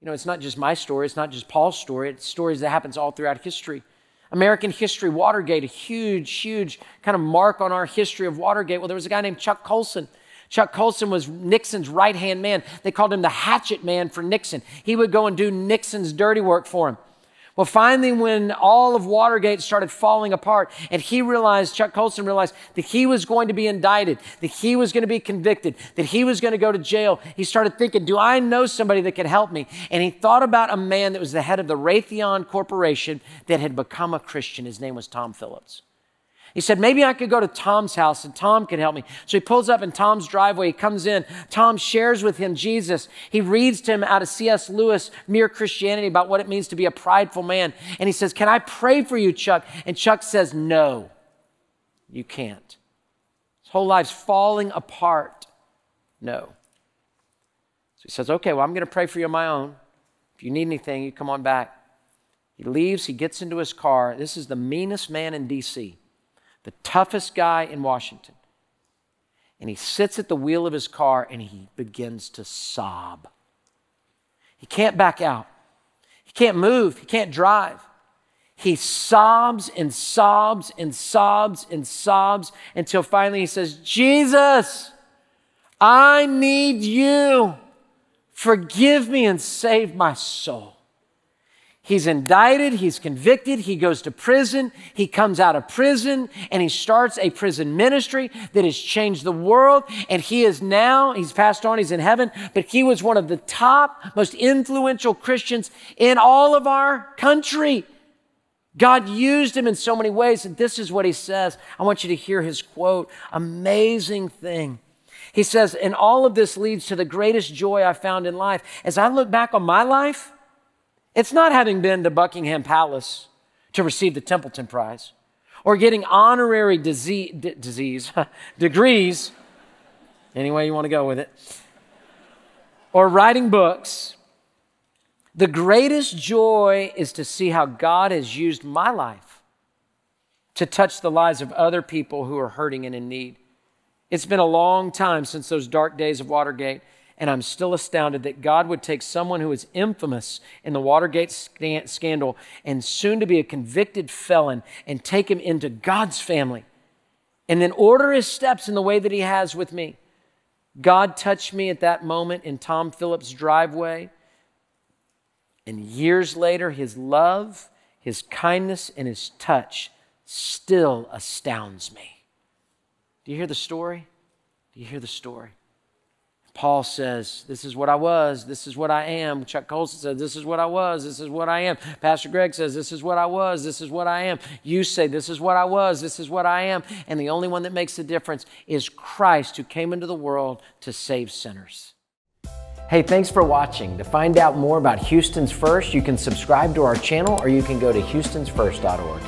You know, it's not just my story. It's not just Paul's story. It's stories that happens all throughout history. American history, Watergate, a huge, huge kind of mark on our history of Watergate. Well, there was a guy named Chuck Colson. Chuck Colson was Nixon's right-hand man. They called him the hatchet man for Nixon. He would go and do Nixon's dirty work for him. Well, finally, when all of Watergate started falling apart, and Chuck Colson realized that he was going to be indicted, that he was going to be convicted, that he was going to go to jail, he started thinking, do I know somebody that could help me? And he thought about a man that was the head of the Raytheon Corporation that had become a Christian. His name was Tom Phillips. He said, maybe I could go to Tom's house and Tom can help me. So he pulls up in Tom's driveway. He comes in. Tom shares with him Jesus. He reads to him out of C.S. Lewis, Mere Christianity, about what it means to be a prideful man. And he says, can I pray for you, Chuck? And Chuck says, no, you can't. His whole life's falling apart. No. So he says, okay, well, I'm going to pray for you on my own. If you need anything, you come on back. He leaves. He gets into his car. This is the meanest man in D.C., the toughest guy in Washington. And he sits at the wheel of his car and he begins to sob. He can't back out. He can't move. He can't drive. He sobs and sobs and sobs and sobs until finally he says, Jesus, I need you. Forgive me and save my soul. He's indicted, he's convicted, he goes to prison, he comes out of prison, and he starts a prison ministry that has changed the world, and he's passed on, he's in heaven, but he was one of the top, most influential Christians in all of our country. God used him in so many ways, and this is what he says. I want you to hear his quote, amazing thing. He says, and all of this leads to the greatest joy I found in life. As I look back on my life, it's not having been to Buckingham Palace to receive the Templeton Prize or getting honorary degrees, any way you want to go with it, or writing books. The greatest joy is to see how God has used my life to touch the lives of other people who are hurting and in need. It's been a long time since those dark days of Watergate, and I'm still astounded that God would take someone who is infamous in the Watergate scandal and soon to be a convicted felon and take him into God's family and then order his steps in the way that he has with me. God touched me at that moment in Tom Phillips' driveway. And years later, his love, his kindness, and his touch still astounds me. Do you hear the story? Do you hear the story? Paul says, this is what I was, this is what I am. Chuck Colson says, this is what I was, this is what I am. Pastor Greg says, this is what I was, this is what I am. You say, this is what I was, this is what I am. And the only one that makes the difference is Christ, who came into the world to save sinners. Hey, thanks for watching. To find out more about Houston's First, you can subscribe to our channel or you can go to houstonsfirst.org.